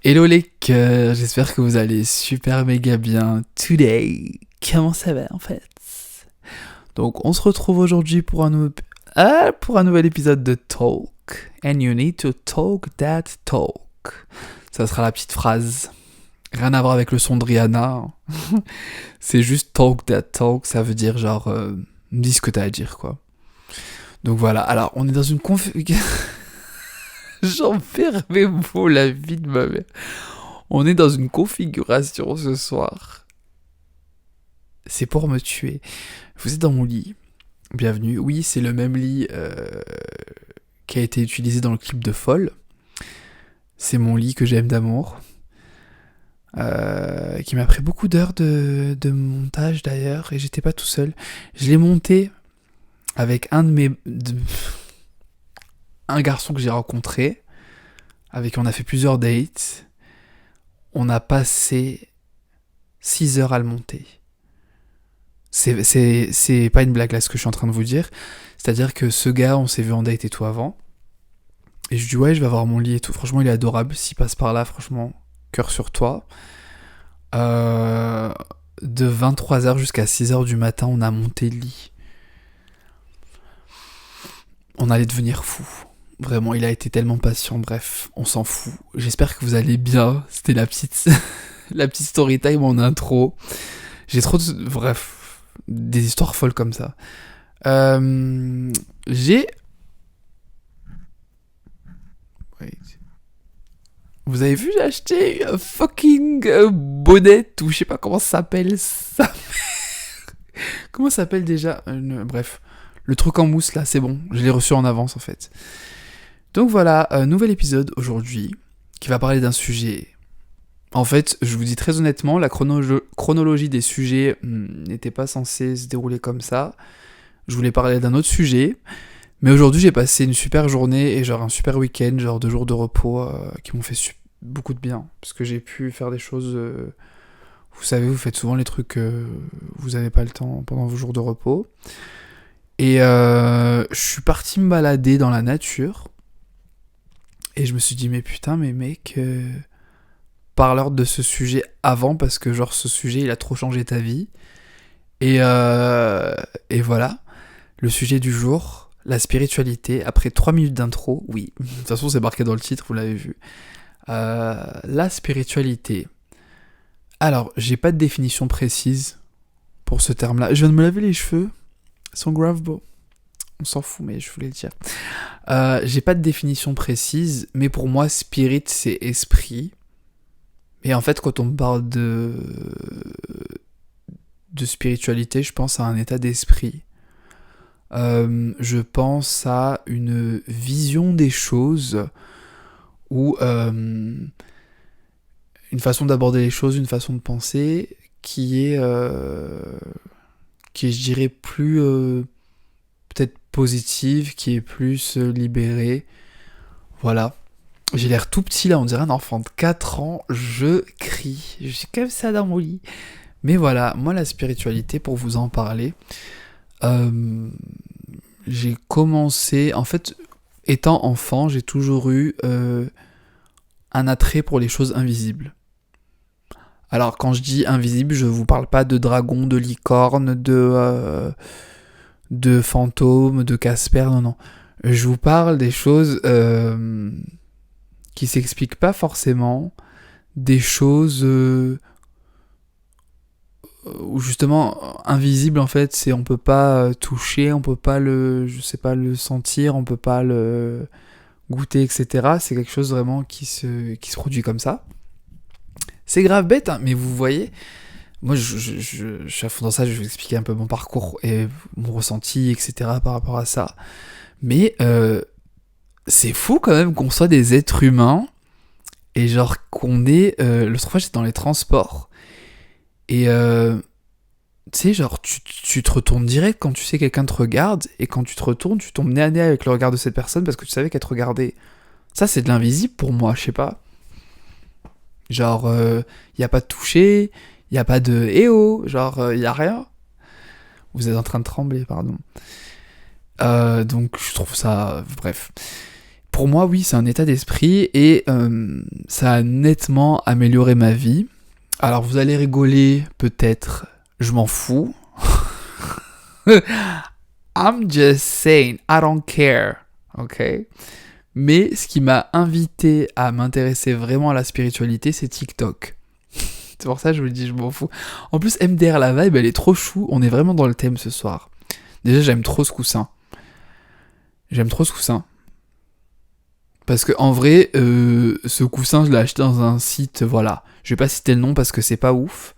Hello les cœurs, j'espère que vous allez super méga bien today. Comment ça va en fait? Donc on se retrouve aujourd'hui pour pour un nouvel épisode de Talk. And you need to talk that talk. Ça sera la petite phrase. Rien à voir avec le son de Rihanna. C'est juste talk that talk, ça veut dire genre dis ce que t'as à dire quoi. Donc voilà, alors on est dans une J'en perds mes mots, la vie de ma mère. On est dans une configuration ce soir. C'est pour me tuer. Vous êtes dans mon lit. Bienvenue. Oui, c'est le même lit qui a été utilisé dans le clip de Folle. C'est mon lit que j'aime d'amour. Qui m'a pris beaucoup d'heures de montage d'ailleurs. Et j'étais pas tout seul. Je l'ai monté avec un garçon que j'ai rencontré. Avec qui on a fait plusieurs dates. On a passé 6 heures à le monter. C'est pas une blague là ce que je suis en train de vous dire. C'est-à-dire que ce gars, on s'est vu en date et tout avant. Et je lui dis ouais, je vais avoir mon lit et tout. Franchement, il est adorable. S'il passe par là, franchement, cœur sur toi. De 23h jusqu'à 6h du matin, on a monté le lit. On allait devenir fou. Vraiment, il a été tellement patient. Bref, on s'en fout. J'espère que vous allez bien. C'était la petite story time en intro. J'ai trop de... Bref, des histoires folles comme ça. Vous avez vu, j'ai acheté un fucking bonnet, ou je sais pas comment ça s'appelle. Comment ça s'appelle déjà Bref, le truc en mousse là, c'est bon. Je l'ai reçu en avance en fait. Donc voilà, nouvel épisode aujourd'hui qui va parler d'un sujet. En fait, je vous dis très honnêtement, la chronologie des sujets n'était pas censée se dérouler comme ça. Je voulais parler d'un autre sujet. Mais aujourd'hui, j'ai passé une super journée et genre un super week-end, genre 2 jours de repos qui m'ont fait beaucoup de bien. Parce que j'ai pu faire des choses... vous savez, vous faites souvent les trucs vous n'avez pas le temps pendant vos jours de repos. Et je suis parti me balader dans la nature. Et je me suis dit, mais putain, mais mec... parle-leur de ce sujet avant, parce que genre ce sujet, il a trop changé ta vie. Et voilà, le sujet du jour... La spiritualité, après 3 minutes d'intro, oui, de toute façon c'est marqué dans le titre, vous l'avez vu. La spiritualité. Alors, j'ai pas de définition précise pour ce terme-là. Je viens de me laver les cheveux, ils sont grave beaux. On s'en fout, mais je voulais le dire. J'ai pas de définition précise, mais pour moi, spirit, c'est esprit. Et en fait, quand on me parle de spiritualité, je pense à un état d'esprit. Je pense à une vision des choses ou une façon d'aborder les choses, une façon de penser qui est, je dirais, plus peut-être positive, qui est plus libérée. Voilà. J'ai l'air tout petit là, on dirait un enfant de 4 ans, je crie. Je suis comme ça dans mon lit. Mais voilà, moi la spiritualité, pour vous en parler... j'ai commencé... En fait, étant enfant, j'ai toujours eu un attrait pour les choses invisibles. Alors, quand je dis invisible, je vous parle pas de dragons, de licornes, de fantômes, de Casper, non. Je vous parle des choses qui s'expliquent pas forcément, des choses... où justement invisible en fait, c'est on peut pas toucher, on peut pas le sentir, on peut pas le goûter, etc. C'est quelque chose vraiment qui se produit comme ça. C'est grave bête, hein, mais vous voyez, moi je suis à fond dans ça, je vais vous expliquer un peu mon parcours et mon ressenti, etc. par rapport à ça. Mais c'est fou quand même qu'on soit des êtres humains et genre qu'on est... l'autre fois j'étais dans les transports. Et tu sais, genre, tu te retournes direct quand tu sais quelqu'un te regarde, et quand tu te retournes, tu tombes nez à nez avec le regard de cette personne parce que tu savais qu'elle te regardait. Ça, c'est de l'invisible pour moi, je sais pas. Genre, y a pas de toucher, y a pas de eh oh, genre, y a rien. Vous êtes en train de trembler, pardon. Donc, je trouve ça... Bref. pour moi, oui, c'est un état d'esprit et ça a nettement amélioré ma vie. Alors, vous allez rigoler, peut-être, je m'en fous. I'm just saying, I don't care, ok? Mais ce qui m'a invité à m'intéresser vraiment à la spiritualité, c'est TikTok. C'est pour ça que je vous le dis, je m'en fous. En plus, MDR, la vibe, elle est trop chou. On est vraiment dans le thème ce soir. Déjà, j'aime trop ce coussin. Parce que en vrai, ce coussin, je l'ai acheté dans un site, voilà. Je vais pas citer le nom parce que c'est pas ouf.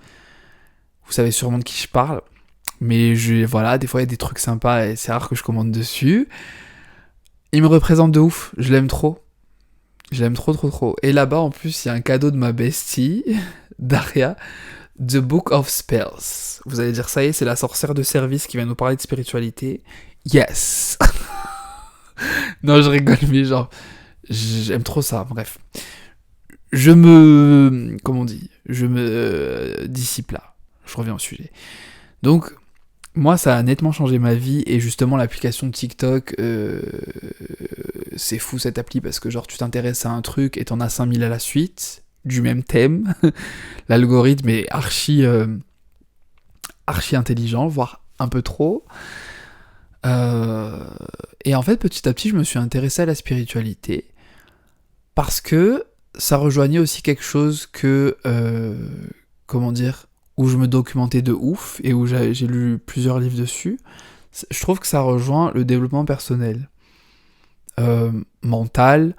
Vous savez sûrement de qui je parle. Mais voilà, des fois, il y a des trucs sympas et c'est rare que je commande dessus. Il me représente de ouf. Je l'aime trop. Je l'aime trop. Et là-bas, en plus, il y a un cadeau de ma bestie, Daria, The Book of Spells. Vous allez dire, ça y est, c'est la sorcière de service qui vient nous parler de spiritualité. Yes. Non, je rigole, mais genre, j'aime trop ça, bref. Je me dissipe là. Je reviens au sujet. Donc, moi, ça a nettement changé ma vie, et justement, l'application TikTok, c'est fou cette appli, parce que genre, tu t'intéresses à un truc, et t'en as 5000 à la suite, du même thème. L'algorithme est archi intelligent, voire un peu trop. Et en fait, petit à petit, je me suis intéressé à la spiritualité parce que ça rejoignait aussi quelque chose que, où je me documentais de ouf et où j'ai lu plusieurs livres dessus. Je trouve que ça rejoint le développement personnel, mental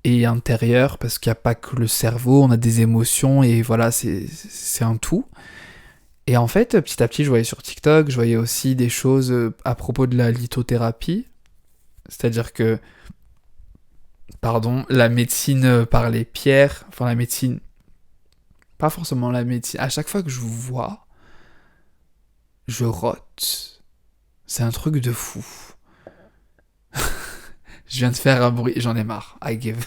et intérieur, parce qu'il n'y a pas que le cerveau, on a des émotions et voilà, c'est un tout. Et en fait, petit à petit, je voyais sur TikTok, je voyais aussi des choses à propos de la lithothérapie. C'est-à-dire que, la médecine par les pierres, enfin la médecine, pas forcément la médecine. À chaque fois que je vous vois, je rote. C'est un truc de fou. Je viens de faire un bruit, j'en ai marre. I give.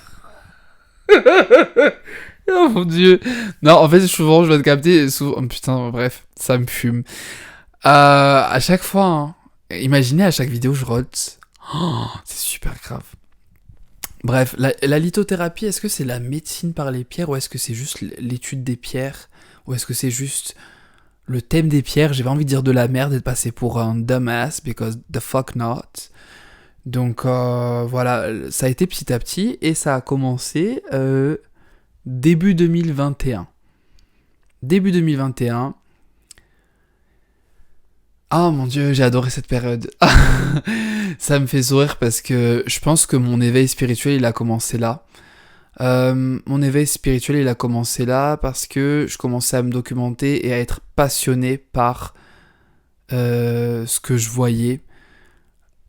Oh mon dieu. Non, en fait, souvent, je vais te capter. Oh, putain, bref, ça me fume. À chaque fois, hein, imaginez à chaque vidéo, je rote. Oh, c'est super grave. Bref, la lithothérapie, est-ce que c'est la médecine par les pierres, ou est-ce que c'est juste l'étude des pierres, ou est-ce que c'est juste le thème des pierres? J'ai pas envie de dire de la merde et de passer pour un dumbass, because the fuck not. Donc voilà, ça a été petit à petit, et ça a commencé début 2021. Début 2021. Oh mon dieu, j'ai adoré cette période. Ça me fait sourire parce que je pense que mon éveil spirituel, il a commencé là. Mon éveil spirituel, il a commencé là parce que je commençais à me documenter et à être passionné par ce que je voyais,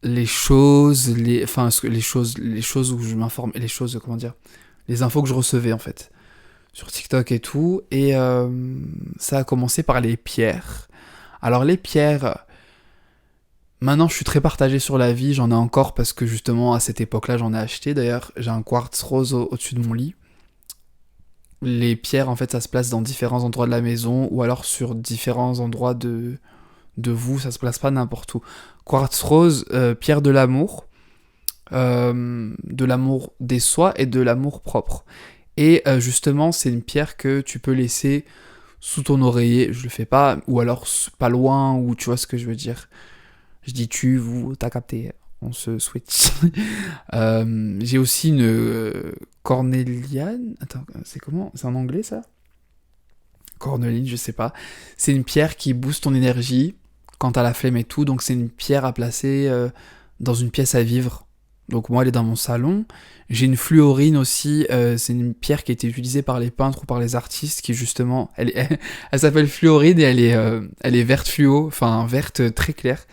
les choses où je m'informe, et les infos que je recevais en fait sur TikTok et tout. Et ça a commencé par les pierres. Alors les pierres, maintenant je suis très partagé sur la vie, j'en ai encore parce que justement à cette époque-là j'en ai acheté. D'ailleurs j'ai un quartz rose au-dessus de mon lit. Les pierres en fait ça se place dans différents endroits de la maison, ou alors sur différents endroits de vous, ça se place pas n'importe où. Quartz rose, pierre de l'amour des soi et de l'amour propre. Et justement c'est une pierre que tu peux laisser sous ton oreiller, je le fais pas, ou alors pas loin, ou tu vois ce que je veux dire. Je dis tu, vous, t'as capté, on se switch. J'ai aussi une cornéliane. Attends, c'est comment? C'est en anglais ça? Cornéline, je sais pas. C'est une pierre qui booste ton énergie quand t'as la flemme et tout, donc c'est une pierre à placer dans une pièce à vivre. Donc moi elle est dans mon salon. J'ai une fluorine aussi, c'est une pierre qui a été utilisée par les peintres ou par les artistes, qui justement, elle s'appelle fluorine, et elle est verte fluo, enfin verte très claire.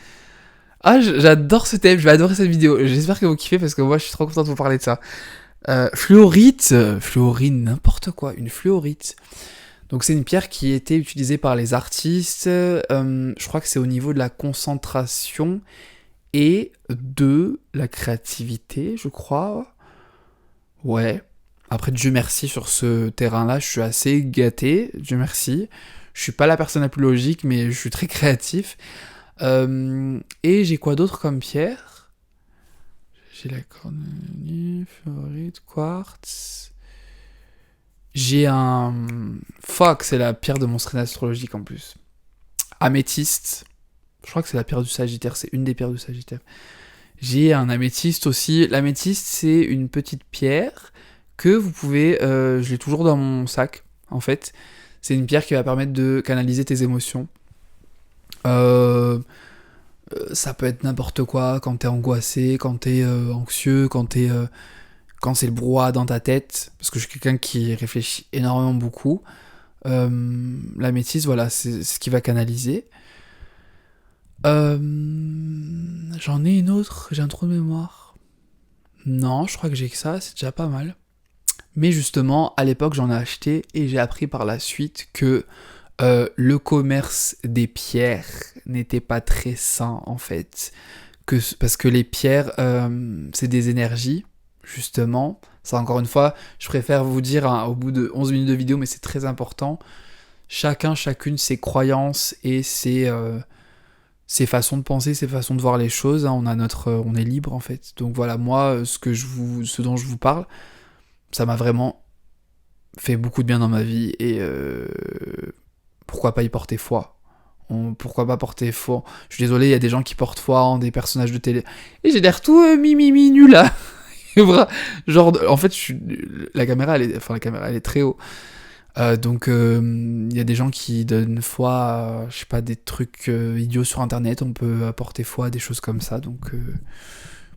Ah, j'adore ce thème, je vais adorer cette vidéo, j'espère que vous kiffez parce que moi je suis trop content de vous parler de ça. Fluorine, n'importe quoi, une fluorite. Donc c'est une pierre qui a été utilisée par les artistes, je crois que c'est au niveau de la concentration et de la créativité, je crois. Ouais. Après, Dieu merci, sur ce terrain-là, je suis assez gâté, Dieu merci. Je suis pas la personne la plus logique, mais je suis très créatif. Et j'ai quoi d'autre comme pierre? J'ai la cornelienne, fluorite, quartz. J'ai un... Fuck, c'est la pierre de mon signe astrologique en plus. Améthyste. Je crois que c'est la pierre du Sagittaire, c'est une des pierres du Sagittaire. J'ai un améthyste aussi. L'améthyste, c'est une petite pierre que vous pouvez... je l'ai toujours dans mon sac, en fait. C'est une pierre qui va permettre de canaliser tes émotions. Ça peut être n'importe quoi, quand t'es angoissé, quand t'es anxieux, quand c'est le brouhaha dans ta tête, parce que je suis quelqu'un qui réfléchit énormément beaucoup. L'améthyste, voilà, c'est ce qui va canaliser. J'en ai une autre, j'ai un trou de mémoire. Non, je crois que j'ai que ça, c'est déjà pas mal. Mais justement, à l'époque, j'en ai acheté et j'ai appris par la suite que le commerce des pierres n'était pas très sain, en fait. Parce que les pierres, c'est des énergies, justement. Ça, encore une fois, je préfère vous dire au bout de 11 minutes de vidéo, mais c'est très important. Chacune ses croyances et ses façons de penser, ses façons de voir les choses. Hein. On est libre, en fait. Donc voilà, moi, ce dont je vous parle, ça m'a vraiment fait beaucoup de bien dans ma vie et pourquoi pas y porter foi. Pourquoi pas porter foi. Je suis désolé, il y a des gens qui portent foi en des personnages de télé. Et j'ai l'air tout mimimi nul là. Genre, en fait, la caméra, elle est très haut. Donc, il y a des gens qui donnent foi à, je sais pas, des trucs idiots sur Internet. On peut porter foi à des choses comme ça. Donc,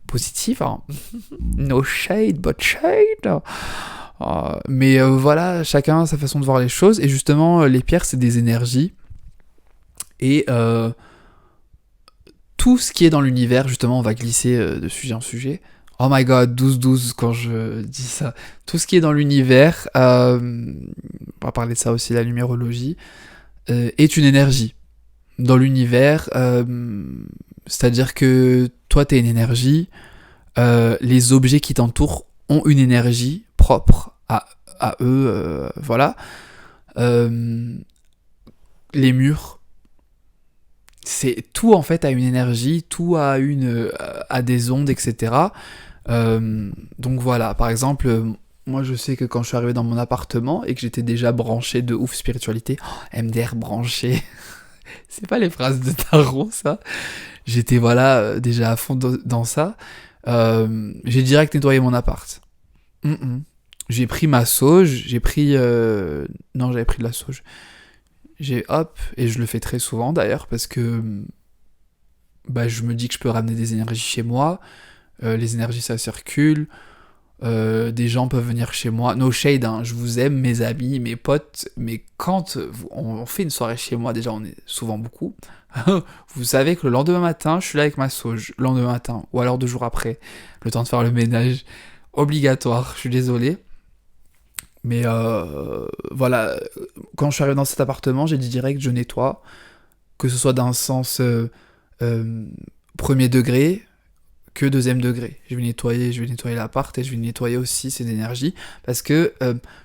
positif. Hein. No shade, but shade. Mais voilà, chacun a sa façon de voir les choses. Et justement, les pierres, c'est des énergies. Et tout ce qui est dans l'univers, justement, on va glisser de sujet en sujet. Oh my god, 12-12 quand je dis ça. Tout ce qui est dans l'univers, on va parler de ça aussi, la numérologie, est une énergie. Dans l'univers, c'est-à-dire que toi, t'es une énergie, les objets qui t'entourent ont une énergie propre à eux, voilà. Les murs, c'est tout en fait a une énergie, tout a des ondes, etc. Donc voilà, par exemple, moi je sais que quand je suis arrivé dans mon appartement et que j'étais déjà branché de ouf spiritualité, MDR branché, c'est pas les phrases de tarot ça, j'étais voilà déjà à fond dans ça, j'ai direct nettoyé mon appart. J'ai pris ma sauge, non j'avais pris de la sauge, et je le fais très souvent d'ailleurs parce que je me dis que je peux ramener des énergies chez moi. Les énergies ça circule, des gens peuvent venir chez moi, no shade, hein, je vous aime mes amis, mes potes, mais quand on fait une soirée chez moi, déjà on est souvent beaucoup, vous savez que le lendemain matin, je suis là avec ma sauge, le lendemain matin, ou alors 2 jours après, le temps de faire le ménage, obligatoire, je suis désolé, mais voilà, quand je suis arrivé dans cet appartement, j'ai dit direct, je nettoie, que ce soit d'un sens premier degré, que deuxième degré. Je vais nettoyer l'appart et je vais nettoyer aussi ces énergies parce que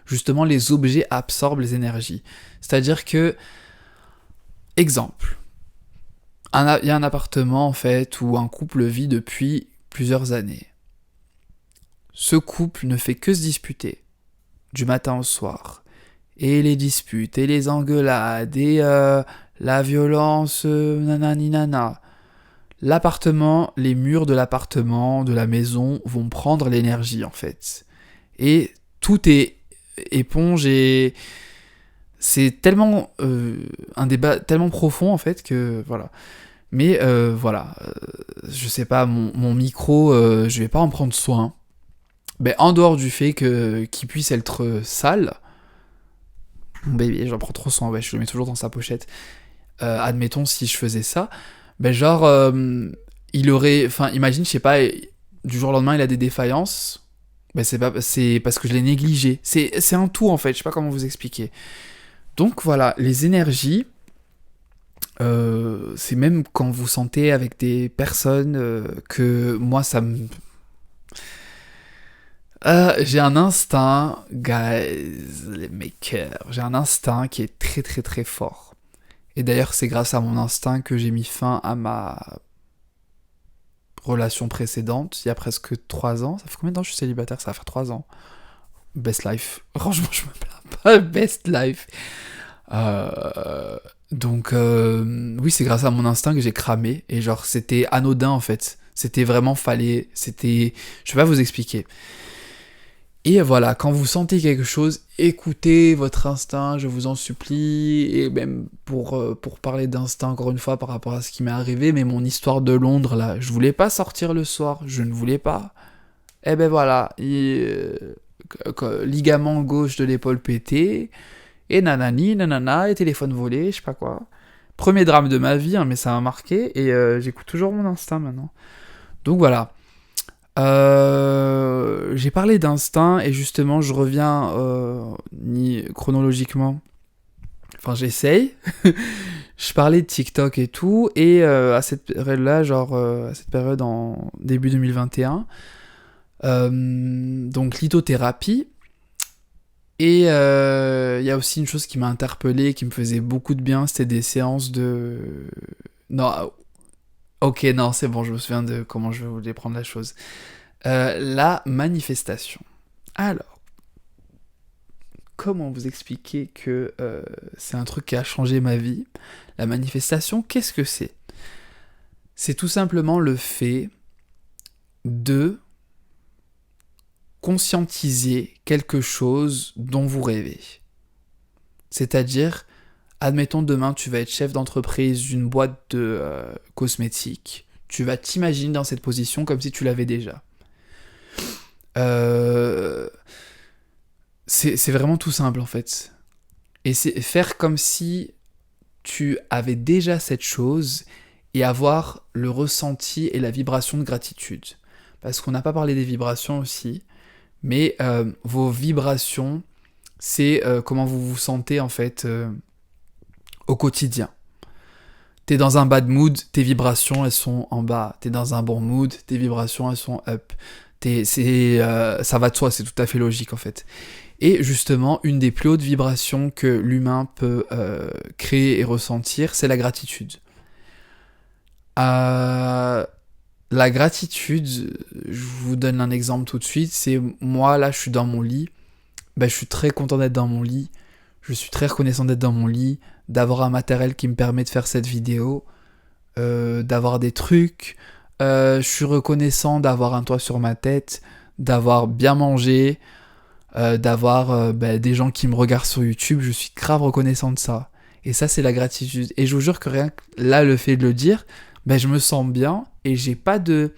justement les objets absorbent les énergies. C'est-à-dire que, exemple, il y a un appartement en fait où un couple vit depuis plusieurs années. Ce couple ne fait que se disputer du matin au soir. Et les disputes, et les engueulades, et la violence, nanani nana. L'appartement, les murs de l'appartement, de la maison vont prendre l'énergie en fait. Et tout est éponge et c'est tellement un débat tellement profond en fait que voilà. Mais voilà, je sais pas, mon micro, je vais pas en prendre soin. Mais en dehors du fait qu'il puisse être sale, mon bébé, j'en prends trop soin, ouais, je le mets toujours dans sa pochette. Admettons si je faisais ça. Il aurait, imagine, je sais pas, du jour au lendemain, il a des défaillances. C'est parce que je l'ai négligé. C'est un tout en fait, je sais pas comment vous expliquer. Donc voilà, les énergies, c'est même quand vous sentez avec des personnes que moi ça me... j'ai un instinct, guys, les makers, j'ai un instinct qui est très très très fort. Et d'ailleurs, c'est grâce à mon instinct que j'ai mis fin à ma relation précédente, il y a presque 3 ans. Ça fait combien de temps que je suis célibataire? Ça va faire 3 ans. Best life. Franchement, je me plains pas. Best life. Donc, oui, c'est grâce à mon instinct que j'ai cramé. Et genre, c'était anodin, en fait. C'était vraiment, c'était... Je vais pas vous expliquer. Et voilà, quand vous sentez quelque chose, écoutez votre instinct, je vous en supplie. Et même pour parler d'instinct, encore une fois, par rapport à ce qui m'est arrivé, mais mon histoire de Londres, là, je voulais pas sortir le soir, je ne voulais pas. Eh ben voilà, ligament gauche de l'épaule pété, et nanani, nanana, et téléphone volé, je sais pas quoi. Premier drame de ma vie, hein, mais ça m'a marqué, et j'écoute toujours mon instinct maintenant. Donc voilà. J'ai parlé d'instinct et justement je reviens chronologiquement. Enfin j'essaye. Je parlais de TikTok et tout et à cette période-là, à cette période en début 2021, donc lithothérapie. Et il y a aussi une chose qui m'a interpellé, qui me faisait beaucoup de bien, c'était des séances de... Non, ok, non, c'est bon, je me souviens de comment je voulais prendre la chose. La manifestation. Alors, comment vous expliquer que c'est un truc qui a changé ma vie? La manifestation, qu'est-ce que c'est? C'est tout simplement le fait de conscientiser quelque chose dont vous rêvez. C'est-à-dire, admettons demain tu vas être chef d'entreprise d'une boîte de cosmétiques, tu vas t'imaginer dans cette position comme si tu l'avais déjà. C'est vraiment tout simple en fait. Et c'est faire comme si tu avais déjà cette chose et avoir le ressenti et la vibration de gratitude. Parce qu'on n'a pas parlé des vibrations aussi, mais vos vibrations, c'est comment vous vous sentez en fait au quotidien. T'es dans un bad mood, tes vibrations elles sont en bas. T'es dans un bon mood, tes vibrations elles sont up. Ça va de soi, c'est tout à fait logique en fait. Et justement, une des plus hautes vibrations que l'humain peut créer et ressentir, c'est la gratitude. La gratitude, je vous donne un exemple tout de suite, c'est moi là je suis dans mon lit, je suis très content d'être dans mon lit, je suis très reconnaissant d'être dans mon lit, d'avoir un matériel qui me permet de faire cette vidéo, d'avoir des trucs, je suis reconnaissant d'avoir un toit sur ma tête, d'avoir bien mangé, d'avoir des gens qui me regardent sur YouTube, je suis grave reconnaissant de ça. Et ça, c'est la gratitude. Et je vous jure que rien que là, le fait de le dire, je me sens bien et j'ai pas de...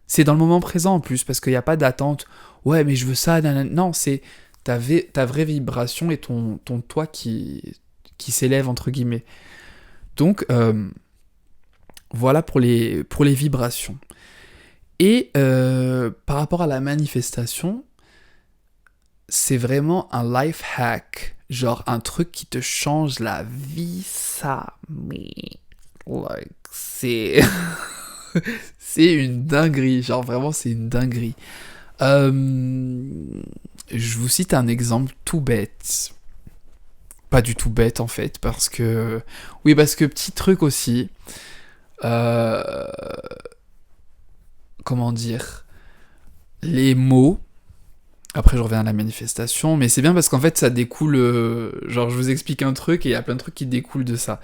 C'est dans le moment présent en plus, parce qu'il n'y a pas d'attente. Ouais, mais je veux ça, nanana. Non, c'est ta vraie vibration et ton toit qui s'élève, entre guillemets. Donc, voilà pour les vibrations. Et par rapport à la manifestation, c'est vraiment un life hack, genre un truc qui te change la vie, ça, mais c'est c'est une dinguerie, genre vraiment c'est une dinguerie. Je vous cite un exemple tout bête, pas du tout bête en fait, parce que petit truc aussi, comment dire, les mots. Après, je reviens à la manifestation, mais c'est bien parce qu'en fait, ça découle... genre, je vous explique un truc et il y a plein de trucs qui découlent de ça.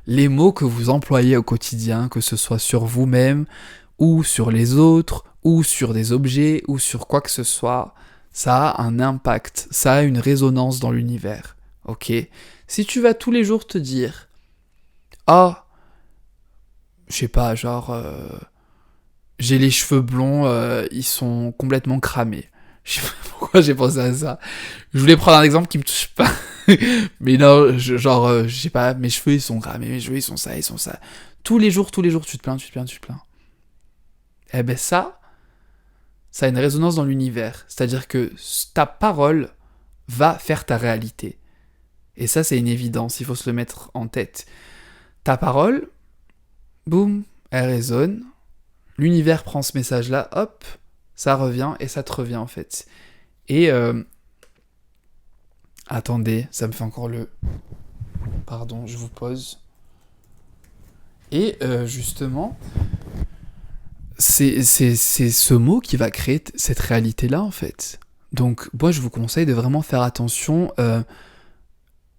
Les mots que vous employez au quotidien, que ce soit sur vous-même, ou sur les autres, ou sur des objets, ou sur quoi que ce soit, ça a un impact, ça a une résonance dans l'univers, ok? Si tu vas tous les jours te dire « Ah, je sais pas, genre... j'ai les cheveux blonds, ils sont complètement cramés. » Je sais pas pourquoi j'ai pensé à ça. Je voulais prendre un exemple qui me touche pas. Mais non, je sais pas, mes cheveux ils sont cramés, mes cheveux ils sont ça. Tous les jours, tu te plains. Eh ben ça a une résonance dans l'univers. C'est-à-dire que ta parole va faire ta réalité. Et ça, c'est une évidence, il faut se le mettre en tête. Ta parole, boum, elle résonne. L'univers prend ce message-là, hop, ça revient et ça te revient en fait. Et attendez, ça me fait encore le... Pardon, je vous pose. Et justement, c'est ce mot qui va créer cette réalité-là, en fait. Donc, moi, je vous conseille de vraiment faire attention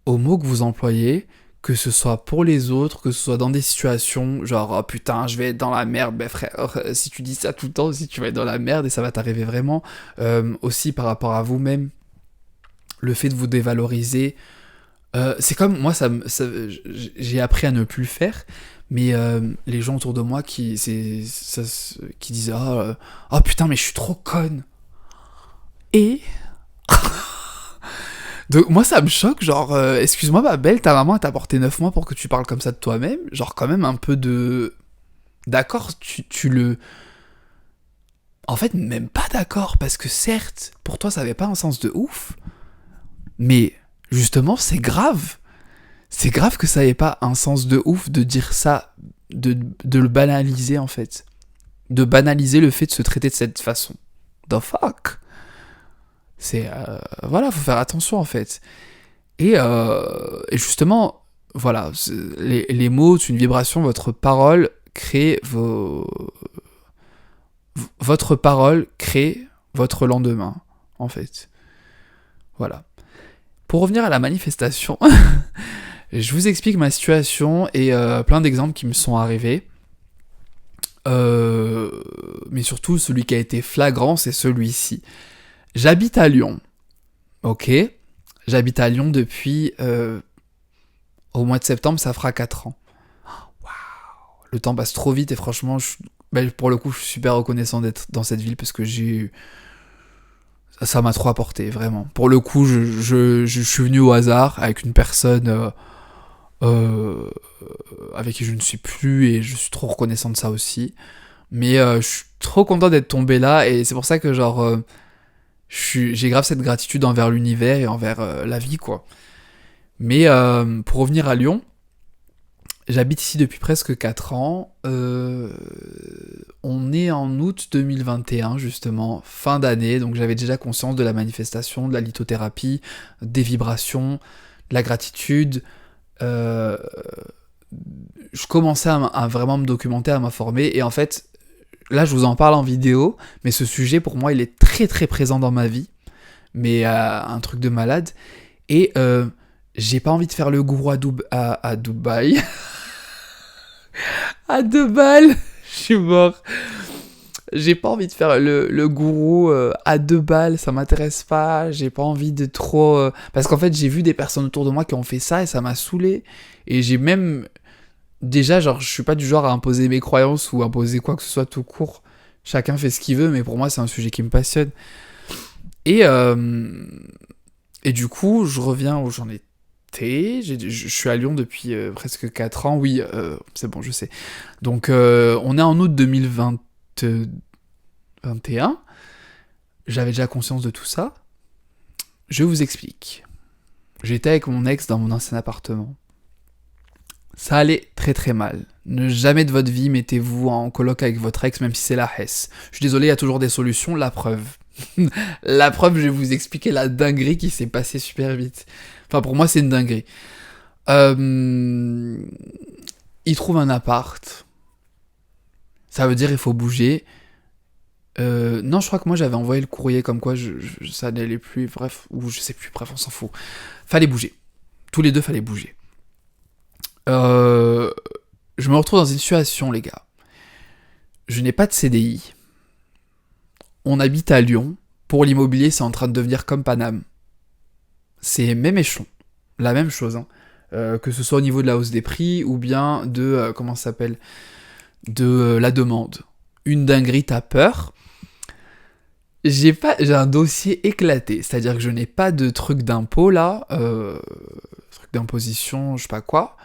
aux mots que vous employez, que ce soit pour les autres, que ce soit dans des situations genre oh putain, je vais être dans la merde, ben frère, si tu dis ça tout le temps, aussi tu vas être dans la merde et ça va t'arriver vraiment. Aussi par rapport à vous-même, le fait de vous dévaloriser, c'est comme moi, j'ai appris à ne plus le faire. Mais les gens autour de moi qui disent oh putain, mais je suis trop conne. Et donc moi ça me choque, genre excuse-moi ma belle, ta maman t'a porté 9 mois pour que tu parles comme ça de toi-même, genre quand même un peu de... D'accord, tu le... En fait même pas d'accord, parce que certes, pour toi ça avait pas un sens de ouf, mais justement c'est grave. C'est grave que ça ait pas un sens de ouf de dire ça, de le banaliser en fait. De banaliser le fait de se traiter de cette façon. The fuck? C'est... voilà, faut faire attention en fait. Et justement, voilà, les mots, c'est une vibration, votre parole crée votre parole crée votre lendemain, en fait. Voilà. Pour revenir à la manifestation, je vous explique ma situation et plein d'exemples qui me sont arrivés. Mais surtout, celui qui a été flagrant, c'est celui-ci. J'habite à Lyon. Ok. J'habite à Lyon depuis... au mois de septembre, ça fera 4 ans. Waouh. Le temps passe trop vite et franchement, pour le coup, je suis super reconnaissant d'être dans cette ville parce que j'ai eu... Ça m'a trop apporté, vraiment. Pour le coup, je suis venu au hasard avec une personne avec qui je ne suis plus et je suis trop reconnaissant de ça aussi. Mais je suis trop content d'être tombé là et c'est pour ça que genre j'ai grave cette gratitude envers l'univers et envers la vie, quoi. Mais pour revenir à Lyon, j'habite ici depuis presque 4 ans. On est en août 2021, justement, fin d'année, donc j'avais déjà conscience de la manifestation, de la lithothérapie, des vibrations, de la gratitude. Je commençais à vraiment me documenter, à m'informer, et en fait, là je vous en parle en vidéo, mais ce sujet pour moi il est très très présent dans ma vie, mais un truc de malade, et j'ai pas envie de faire le gourou à Dubaï. À 2 balles, je suis mort. J'ai pas envie de faire le gourou à 2 balles, ça m'intéresse pas. J'ai pas envie de trop... Parce qu'en fait, j'ai vu des personnes autour de moi qui ont fait ça et ça m'a saoulé. Et j'ai même... Déjà, genre, je suis pas du genre à imposer mes croyances ou imposer quoi que ce soit tout court. Chacun fait ce qu'il veut, mais pour moi, c'est un sujet qui me passionne. Et, et du coup, je reviens où j'en étais. Je suis à Lyon depuis presque 4 ans. Oui, c'est bon, je sais. Donc, on est en août 2021. J'avais déjà conscience de tout ça. Je vous explique. J'étais avec mon ex dans mon ancien appartement. Ça allait très très mal. Ne jamais de votre vie mettez-vous en coloc avec votre ex, même si c'est la hesse. Je suis désolé, il y a toujours des solutions. La preuve. La preuve, je vais vous expliquer la dinguerie qui s'est passée super vite. Enfin, pour moi, c'est une dinguerie. Il trouve un appart. Ça veut dire il faut bouger. Non, je crois que moi, j'avais envoyé le courrier comme quoi ça n'allait plus. Bref, ou je sais plus. Bref, on s'en fout. Fallait bouger. Tous les deux, fallait bouger. Je me retrouve dans une situation, les gars. Je n'ai pas de CDI. On habite à Lyon. Pour l'immobilier, c'est en train de devenir comme Paname. C'est même échelon. La même chose, hein. Que ce soit au niveau de la hausse des prix ou bien de... comment ça s'appelle ? De la demande. Une dinguerie, t'as peur. J'ai un dossier éclaté. C'est-à-dire que je n'ai pas de truc d'impôt, là. Truc d'imposition, je sais pas quoi.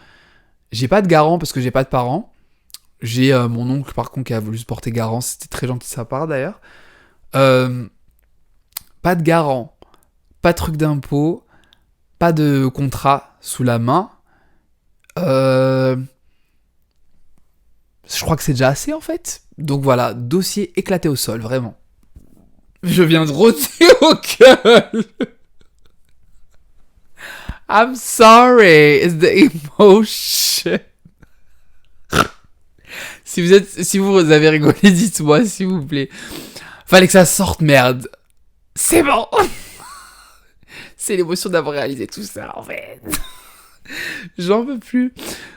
J'ai pas de garant parce que j'ai pas de parents. J'ai mon oncle, par contre, qui a voulu se porter garant. C'était très gentil de sa part, d'ailleurs. Pas de garant. Pas de truc d'impôt. Pas de contrat sous la main. Je crois que c'est déjà assez, en fait. Donc voilà, dossier éclaté au sol, vraiment. Je viens de rôter au cœur. I'm sorry, it's the emotion. Si vous avez rigolé, dites-moi, s'il vous plaît. Fallait que ça sorte, merde. C'est bon. C'est l'émotion d'avoir réalisé tout ça, en fait. J'en peux plus.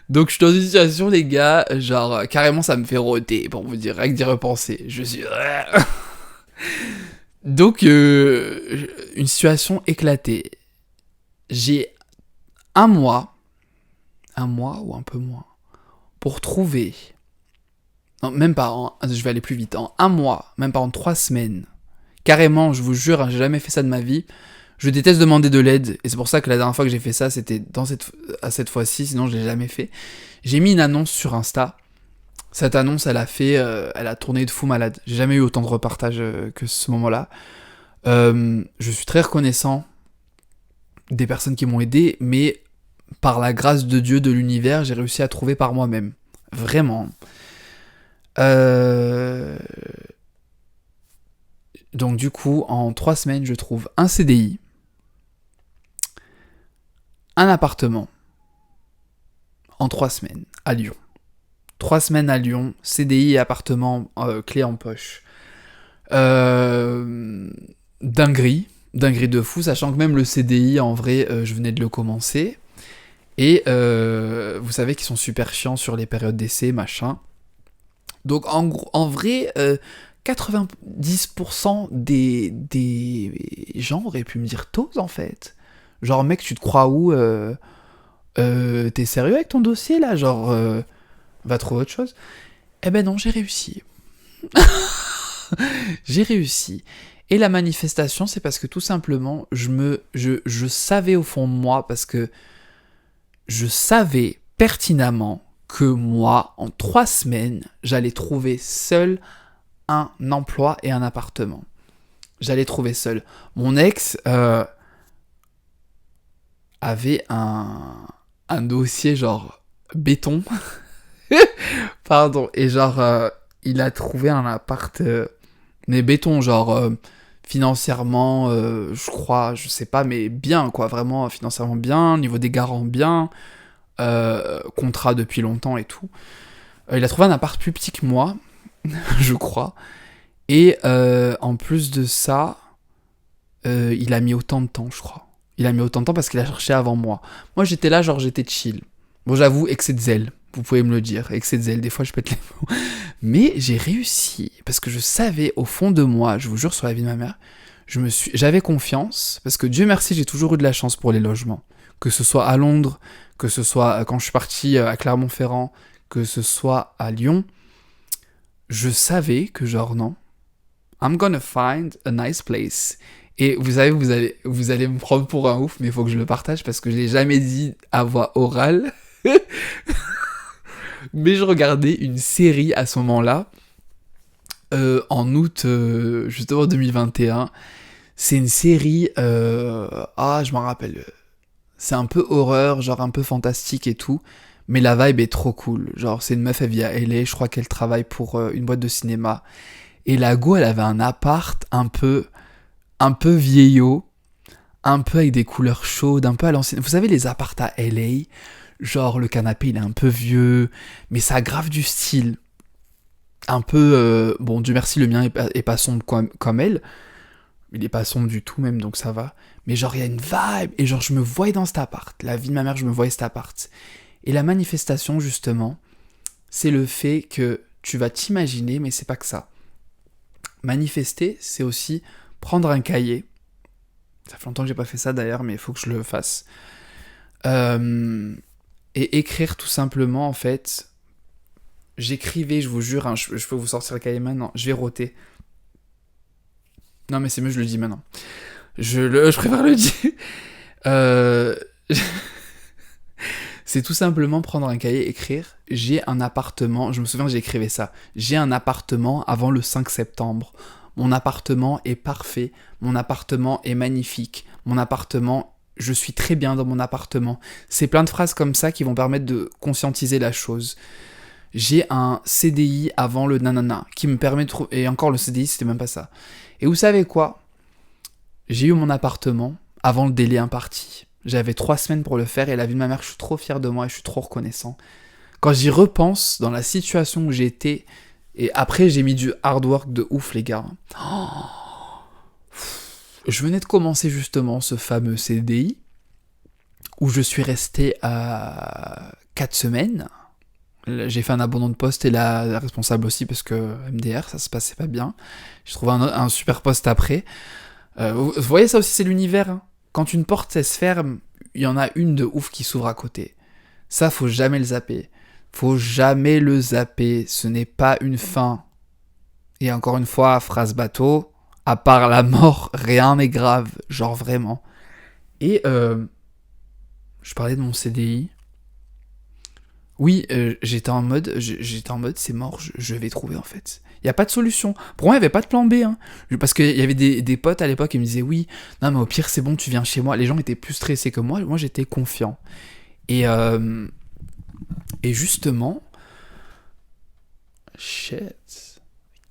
Donc, je suis dans une situation, les gars, genre, carrément, ça me fait rôter, pour vous dire, rien que d'y repenser. Je suis... Donc, une situation éclatée. J'ai un mois ou un peu moins, pour trouver... Non, même pas, je vais aller plus vite. En un mois, même pas en 3 semaines. Carrément, je vous jure, hein, j'ai jamais fait ça de ma vie. Je déteste demander de l'aide, et c'est pour ça que la dernière fois que j'ai fait ça, c'était à cette fois-ci, sinon je l'ai jamais fait. J'ai mis une annonce sur Insta. Cette annonce, elle a tourné de fou malade. J'ai jamais eu autant de repartages que ce moment-là. Je suis très reconnaissant des personnes qui m'ont aidé, mais par la grâce de Dieu, de l'univers, j'ai réussi à trouver par moi-même. Vraiment. Donc du coup, en 3 semaines, je trouve un CDI, un appartement, en 3 semaines, à Lyon. 3 semaines à Lyon, CDI et appartement, clé en poche. Dinguerie de fou, sachant que même le CDI, en vrai, je venais de le commencer. Et vous savez qu'ils sont super chiants sur les périodes d'essai, machin. Donc en vrai, 90% des gens auraient pu me dire Toz, en fait. Genre, mec, tu te crois où t'es sérieux avec ton dossier, là? Genre, va trouver autre chose. Eh ben non, j'ai réussi. J'ai réussi. Et la manifestation, c'est parce que tout simplement, je savais au fond de moi, parce que je savais pertinemment que moi, en 3 semaines, j'allais trouver seul un emploi et un appartement. J'allais trouver seul. Mon ex avait un dossier genre béton. Pardon. Et genre, il a trouvé un appart, mais béton, genre financièrement, je crois, je sais pas, mais bien, quoi. Vraiment financièrement bien, niveau des garants bien, contrat depuis longtemps et tout. Il a trouvé un appart plus petit que moi, je crois. Et en plus de ça, il a mis autant de temps, je crois. Il a mis autant de temps parce qu'il a cherché avant moi. Moi, j'étais là, genre, j'étais chill. Bon, j'avoue, excès de zèle. Vous pouvez me le dire, excès de zèle. Des fois, je pète les mots. Mais j'ai réussi parce que je savais au fond de moi, je vous jure sur la vie de ma mère, j'avais confiance parce que Dieu merci, j'ai toujours eu de la chance pour les logements. Que ce soit à Londres, que ce soit quand je suis parti à Clermont-Ferrand, que ce soit à Lyon, je savais que genre non, I'm gonna find a nice place. Et vous savez, vous allez me prendre pour un ouf, mais il faut que je le partage parce que je l'ai jamais dit à voix orale. Mais je regardais une série à ce moment-là, en août, justement 2021. C'est une série, je m'en rappelle. C'est un peu horreur, genre un peu fantastique et tout. Mais la vibe est trop cool. Genre, c'est une meuf, elle vit à LA, je crois qu'elle travaille pour une boîte de cinéma. Et la go, elle avait un appart un peu vieillot, un peu avec des couleurs chaudes, un peu à l'ancienne. Vous savez, les apparts à LA, genre le canapé, il est un peu vieux, mais ça a grave du style. Un peu, bon, Dieu merci, le mien est pas sombre comme elle. Il est pas sombre du tout même, donc ça va. Mais genre, il y a une vibe, et genre, je me voyais dans cet appart. La vie de ma mère, je me voyais cet appart. Et la manifestation, justement, c'est le fait que tu vas t'imaginer, mais c'est pas que ça. Manifester, c'est aussi prendre un cahier. Ça fait longtemps que j'ai pas fait ça d'ailleurs, mais il faut que je le fasse. Et écrire tout simplement, en fait. J'écrivais, je vous jure, hein, je peux vous sortir le cahier maintenant. Je vais rôter. Non, mais c'est mieux, je le dis maintenant. Je préfère le dire. C'est tout simplement prendre un cahier, écrire. J'ai un appartement, je me souviens que j'écrivais ça. J'ai un appartement avant le 5 septembre. Mon appartement est parfait. Mon appartement est magnifique. Mon appartement, je suis très bien dans mon appartement. C'est plein de phrases comme ça qui vont permettre de conscientiser la chose. J'ai un CDI avant le nanana qui me permet de trouver... Et encore, le CDI, c'était même pas ça. Et vous savez quoi ? J'ai eu mon appartement avant le délai imparti. J'avais 3 semaines pour le faire et la vie de ma mère, je suis trop fier de moi et je suis trop reconnaissant. Quand j'y repense, dans la situation où j'étais, et après j'ai mis du hard work de ouf les gars. Je venais de commencer justement ce fameux CDI, où je suis resté à 4 semaines. J'ai fait un abandon de poste et la responsable aussi parce que MDR, ça se passait pas bien. J'ai trouvé un super poste après. Vous voyez, ça aussi, c'est l'univers. Hein. Quand une porte, elle se ferme, il y en a une de ouf qui s'ouvre à côté. Ça, faut jamais le zapper. Faut jamais le zapper. Ce n'est pas une fin. Et encore une fois, phrase bateau, à part la mort, rien n'est grave. Genre vraiment. Et je parlais de mon CDI. Oui, j'étais en mode, c'est mort, je vais trouver en fait. Il n'y a pas de solution. Pour moi, il n'y avait pas de plan B. Hein. Parce qu'il y avait des potes à l'époque qui me disaient oui, non mais au pire c'est bon, tu viens chez moi. Les gens étaient plus stressés que moi j'étais confiant. Et justement, shit,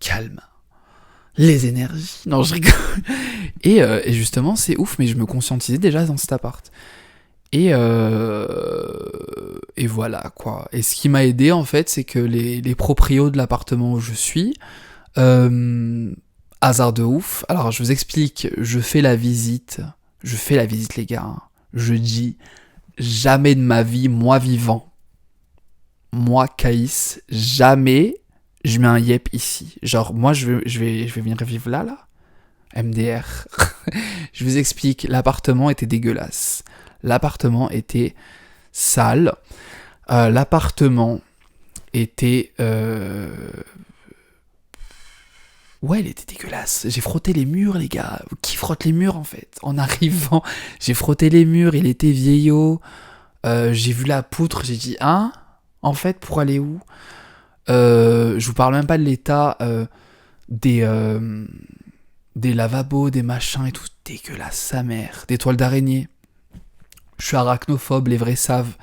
calme. Les énergies. Non, je rigole. Et justement, c'est ouf, mais je me conscientisais déjà dans cet appart. Et voilà, quoi. Et ce qui m'a aidé, en fait, c'est que les proprios de l'appartement où je suis, hasard de ouf. Alors, je vous explique, je fais la visite, les gars. Je dis, jamais de ma vie, moi vivant, moi, Caïs, jamais je mets un yep ici. Genre, moi, je vais venir vivre là. MDR. Je vous explique, l'appartement était dégueulasse. L'appartement était sale. L'appartement était... Ouais, il était dégueulasse. J'ai frotté les murs, les gars. Qui frotte les murs, en fait? En arrivant, j'ai frotté les murs, il était vieillot. J'ai vu la poutre, j'ai dit, hein? En fait, pour aller où? Je vous parle même pas de l'état des lavabos, des machins et tout. Dégueulasse, sa mère. Des toiles d'araignée. Je suis arachnophobe, les vrais savent.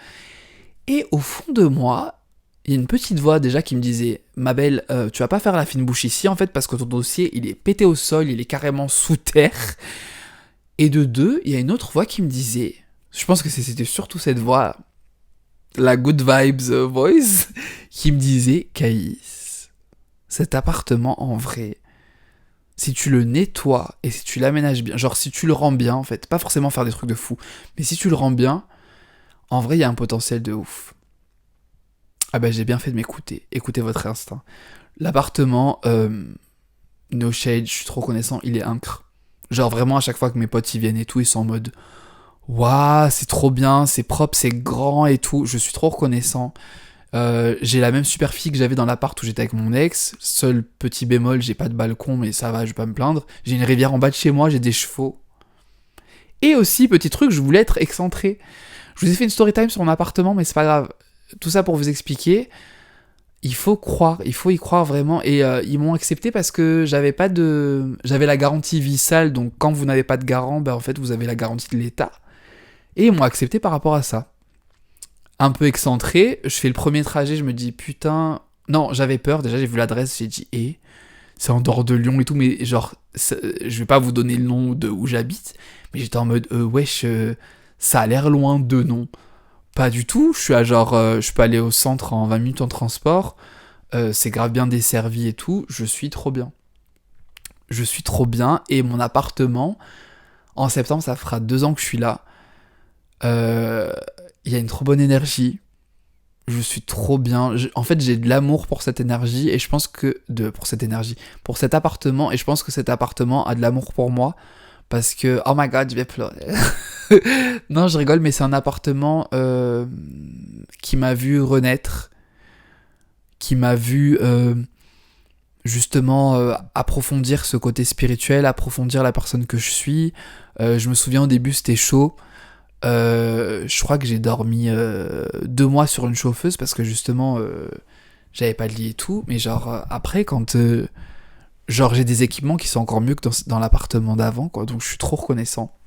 Et au fond de moi, il y a une petite voix déjà qui me disait « Ma belle, tu vas pas faire la fine bouche ici, en fait, parce que ton dossier, il est pété au sol, il est carrément sous terre. » Et de deux, il y a une autre voix qui me disait, je pense que c'était surtout cette voix, la good vibes voice, qui me disait « Caïs, cet appartement, en vrai, si tu le nettoies et si tu l'aménages bien, genre si tu le rends bien, en fait, pas forcément faire des trucs de fou, mais si tu le rends bien, en vrai, il y a un potentiel de ouf. » Ah bah j'ai bien fait de m'écouter. Écoutez votre instinct. L'appartement, no shade, je suis trop reconnaissant, il est incre. Genre vraiment à chaque fois que mes potes y viennent et tout, ils sont en mode waouh, c'est trop bien, c'est propre, c'est grand et tout. Je suis trop reconnaissant. J'ai la même superficie que j'avais dans l'appart où j'étais avec mon ex. Seul petit bémol, j'ai pas de balcon, mais ça va, je vais pas me plaindre. J'ai une rivière en bas de chez moi, j'ai des chevaux. Et aussi, petit truc, je voulais être excentré. Je vous ai fait une story time sur mon appartement, mais c'est pas grave. Tout ça pour vous expliquer, il faut y croire vraiment. Et ils m'ont accepté parce que j'avais la garantie vie sale, donc quand vous n'avez pas de garant, ben en fait vous avez la garantie de l'État. Et ils m'ont accepté par rapport à ça. Un peu excentré, je fais le premier trajet, je me dis putain... Non, j'avais peur, déjà j'ai vu l'adresse, j'ai dit c'est en dehors de Lyon et tout, mais genre, je vais pas vous donner le nom de où j'habite, mais j'étais en mode wesh, ça a l'air loin de non. Pas du tout, je suis à genre, je peux aller au centre en 20 minutes en transport, c'est grave bien desservi et tout, je suis trop bien. Je suis trop bien, et mon appartement, en septembre, ça fera 2 ans que je suis là, il y a une trop bonne énergie, je suis trop bien, en fait j'ai de l'amour pour cette énergie, et je pense que, pour cet appartement, et je pense que cet appartement a de l'amour pour moi, parce que, oh my god, je vais pleurer. Non, je rigole, mais c'est un appartement qui m'a vu renaître, qui m'a vu justement approfondir ce côté spirituel, approfondir la personne que je suis. Je me souviens au début, c'était chaud. Je crois que j'ai dormi 2 mois sur une chauffeuse parce que justement, j'avais pas de lit et tout. Mais genre, après, quand... genre, j'ai des équipements qui sont encore mieux que dans l'appartement d'avant, quoi. Donc, je suis trop reconnaissant.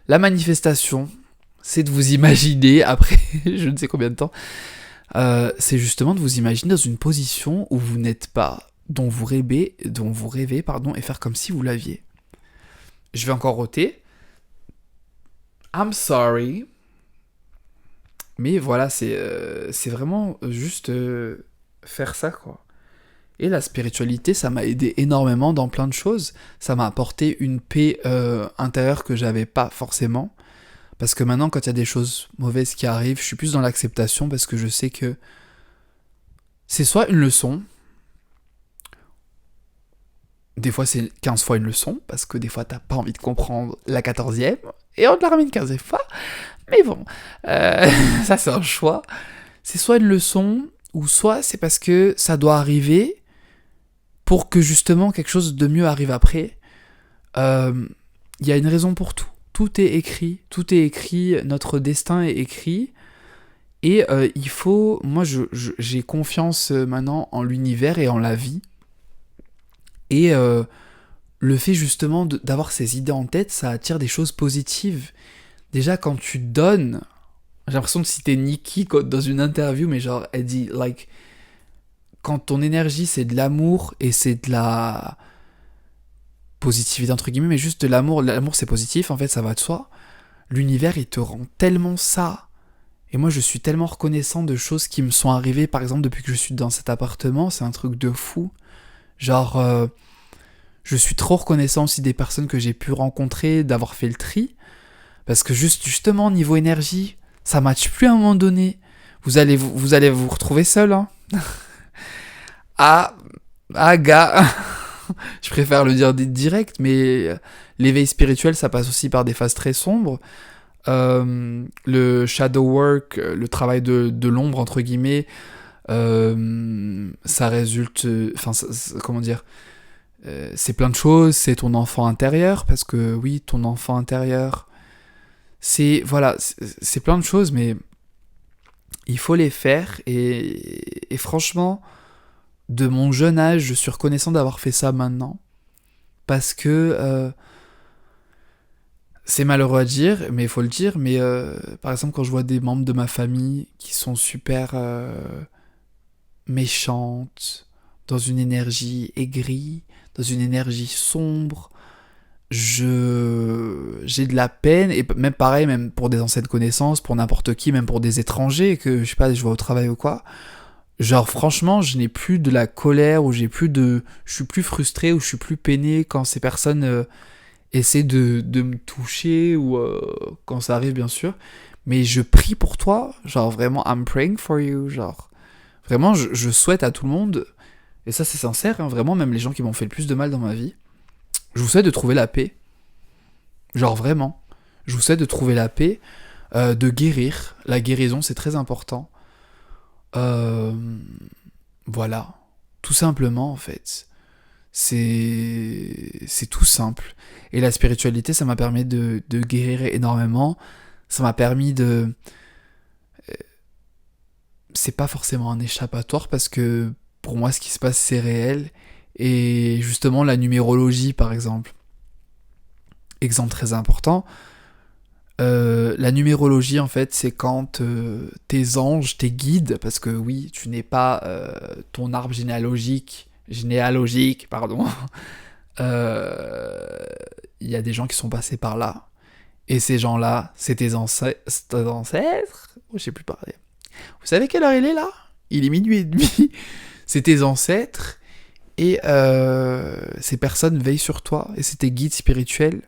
La manifestation, c'est de vous imaginer, après je ne sais combien de temps, c'est justement de vous imaginer dans une position où vous n'êtes pas, dont vous rêvez, et faire comme si vous l'aviez. Je vais encore roter. I'm sorry. Mais voilà, c'est vraiment juste faire ça, quoi. Et la spiritualité, ça m'a aidé énormément dans plein de choses. Ça m'a apporté une paix intérieure que j'avais pas forcément. Parce que maintenant, quand il y a des choses mauvaises qui arrivent, je suis plus dans l'acceptation parce que je sais que c'est soit une leçon, des fois c'est 15 fois une leçon, parce que des fois t'as pas envie de comprendre la 14e, et on te la ramène 15 fois, mais bon, ça c'est un choix. C'est soit une leçon, ou soit c'est parce que ça doit arriver pour que justement quelque chose de mieux arrive après. Il y a une raison pour tout. Tout est écrit, notre destin est écrit, et il faut, moi j'ai confiance maintenant en l'univers et en la vie, et le fait justement d'avoir ces idées en tête, ça attire des choses positives. Déjà quand tu donnes, j'ai l'impression de citer Nikki dans une interview, mais genre elle dit, like, quand ton énergie c'est de l'amour et c'est de la positivité entre guillemets, mais juste de l'amour c'est positif, en fait ça va de soi, l'univers il te rend tellement ça. Et moi je suis tellement reconnaissant de choses qui me sont arrivées, par exemple depuis que je suis dans cet appartement, c'est un truc de fou. Genre, je suis trop reconnaissant aussi des personnes que j'ai pu rencontrer, d'avoir fait le tri, parce que justement niveau énergie, ça matche plus à un moment donné. Vous allez vous retrouver seul, hein. Gars, je préfère le dire direct, mais l'éveil spirituel, ça passe aussi par des phases très sombres. Le shadow work, le travail de l'ombre entre guillemets, ça résulte, enfin, comment dire, c'est plein de choses. C'est ton enfant intérieur, parce que oui, ton enfant intérieur, c'est voilà, c'est plein de choses, mais il faut les faire. Et franchement, de mon jeune âge, je suis reconnaissant d'avoir fait ça maintenant, parce que c'est malheureux à dire, mais il faut le dire. Mais par exemple, quand je vois des membres de ma famille qui sont super méchantes, dans une énergie aigrie, dans une énergie sombre, j'ai de la peine. Et même pareil, même pour des anciennes connaissances, pour n'importe qui, même pour des étrangers que je sais pas, je vois au travail ou quoi. Genre franchement, je n'ai plus de la colère, ou je suis plus frustré, ou je suis plus peiné quand ces personnes essaient de me toucher, ou quand ça arrive bien sûr. Mais je prie pour toi, genre vraiment, I'm praying for you, genre vraiment, je souhaite à tout le monde, et ça c'est sincère, hein, vraiment, même les gens qui m'ont fait le plus de mal dans ma vie, je vous souhaite de trouver la paix. Genre vraiment. Je vous souhaite de trouver la paix, de guérir. La guérison, c'est très important. Euh, voilà. Tout simplement, en fait. C'est tout simple. Et la spiritualité, ça m'a permis de guérir énormément. Ça m'a permis de... C'est pas forcément un échappatoire, parce que pour moi, ce qui se passe, c'est réel. Et justement, la numérologie, par exemple. Exemple très important. La numérologie, en fait, c'est quand tes anges, tes guides, parce que oui, tu n'es pas ton arbre généalogique, pardon. Il y a des gens qui sont passés par là, et ces gens-là, c'est tes ancêtres. Oh, je sais plus parler. Vous savez quelle heure il est là? Il est 12h30. C'est tes ancêtres, et ces personnes veillent sur toi, et c'est tes guides spirituels.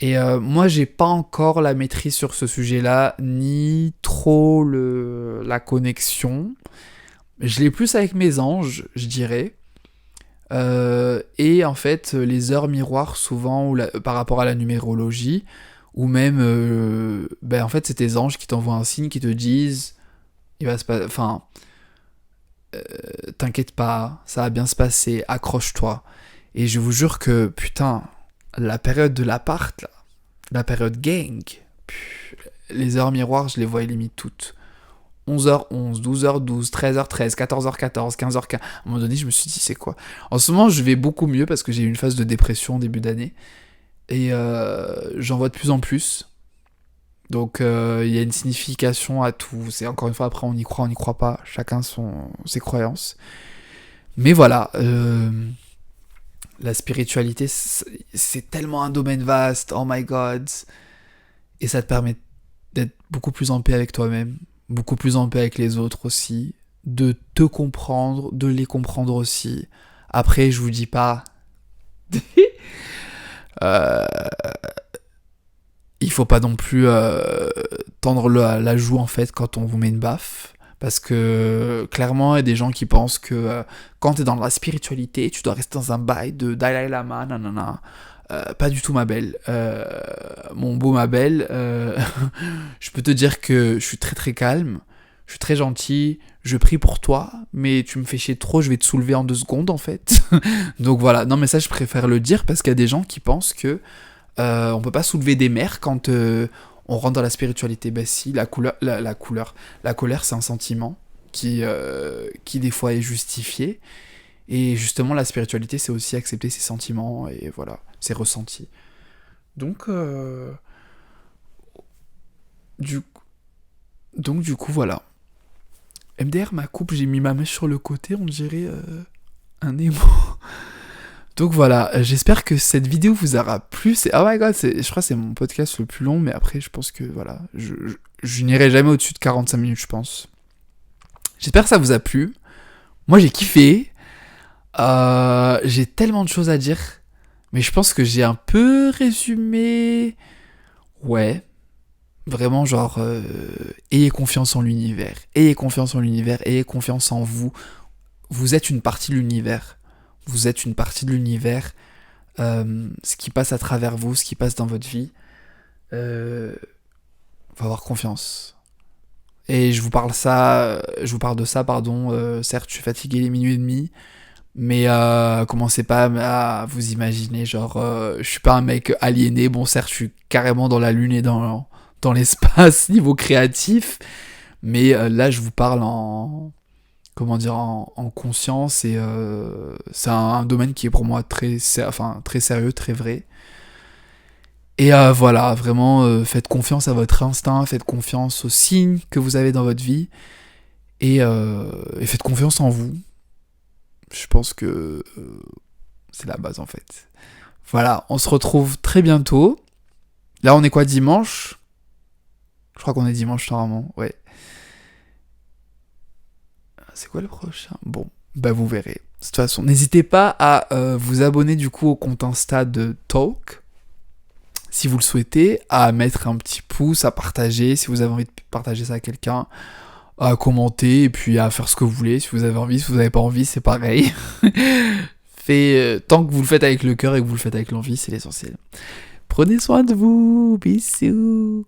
Et moi, j'ai pas encore la maîtrise sur ce sujet-là, ni trop la connexion. Je l'ai plus avec mes anges, je dirais. Et en fait, les heures miroirs, souvent, par rapport à la numérologie, ou même, en fait, c'est tes anges qui t'envoient un signe, qui te disent, il va se passer, enfin, t'inquiète pas, ça va bien se passer, accroche-toi. Et je vous jure que, putain, la période de l'appart, là, la période gang, les heures miroirs, je les vois limite toutes. 11h11, 12h12, 13h13, 14h14, 15h15. À un moment donné, je me suis dit, c'est quoi? En ce moment, je vais beaucoup mieux parce que j'ai eu une phase de dépression au début d'année. Et j'en vois de plus en plus. Donc, il y a une signification à tout. C'est encore une fois, après, on y croit pas. Chacun ses croyances. Mais voilà, la spiritualité, c'est tellement un domaine vaste. Oh my god. Et ça te permet d'être beaucoup plus en paix avec toi-même, beaucoup plus en paix avec les autres aussi, de te comprendre, de les comprendre aussi. Après, je vous dis pas... euh, il faut pas non plus tendre la joue en fait quand on vous met une baffe. Parce que clairement, il y a des gens qui pensent que quand t'es dans la spiritualité, tu dois rester dans un bail de Dalai Lama, nanana. Pas du tout, ma belle. Mon beau, ma belle. Je peux te dire que je suis très très calme. Je suis très gentil. Je prie pour toi. Mais tu me fais chier trop, je vais te soulever en 2 secondes en fait. Donc voilà. Non, mais ça, je préfère le dire parce qu'il y a des gens qui pensent que on peut pas soulever des mers quand on rentre dans la spiritualité. Ben si, la colère, c'est un sentiment qui des fois est justifié. Et justement, la spiritualité, c'est aussi accepter ses sentiments et voilà, ses ressentis. Donc, du, du coup, voilà. MDR, ma coupe, j'ai mis ma mèche sur le côté, on dirait un émo. Donc voilà, j'espère que cette vidéo vous aura plu. Oh my god, je crois que c'est mon podcast le plus long, mais après, je pense que voilà, je n'irai jamais au-dessus de 45 minutes, je pense. J'espère que ça vous a plu. Moi, j'ai kiffé. J'ai tellement de choses à dire, mais je pense que j'ai un peu résumé. Ouais, vraiment genre, ayez confiance en l'univers, ayez confiance en l'univers, ayez confiance en vous. Vous êtes une partie de l'univers. Vous êtes une partie de l'univers. Ce qui passe à travers vous, ce qui passe dans votre vie, faut avoir confiance. Et je vous parle de ça, pardon. Certes, je suis fatigué, il est 00h30. Mais commencez pas à vous imaginer, genre, je suis pas un mec aliéné. Bon, certes, je suis carrément dans la lune et dans l'espace niveau créatif. Mais là, je vous parle en conscience. Et c'est un domaine qui est pour moi très sérieux, très vrai. Et voilà, vraiment, faites confiance à votre instinct, faites confiance aux signes que vous avez dans votre vie. Et faites confiance en vous. Je pense que c'est la base en fait. Voilà, on se retrouve très bientôt. Là, on est quoi, dimanche ? Je crois qu'on est dimanche normalement, ouais. C'est quoi le prochain ? Bon, bah vous verrez. De toute façon, n'hésitez pas à vous abonner du coup au compte Insta de Talk. Si vous le souhaitez, à mettre un petit pouce, à partager, si vous avez envie de partager ça à quelqu'un, à commenter, et puis à faire ce que vous voulez, si vous avez envie, si vous n'avez pas envie, c'est pareil. Tant que vous le faites avec le cœur et que vous le faites avec l'envie, c'est l'essentiel. Prenez soin de vous, bisous.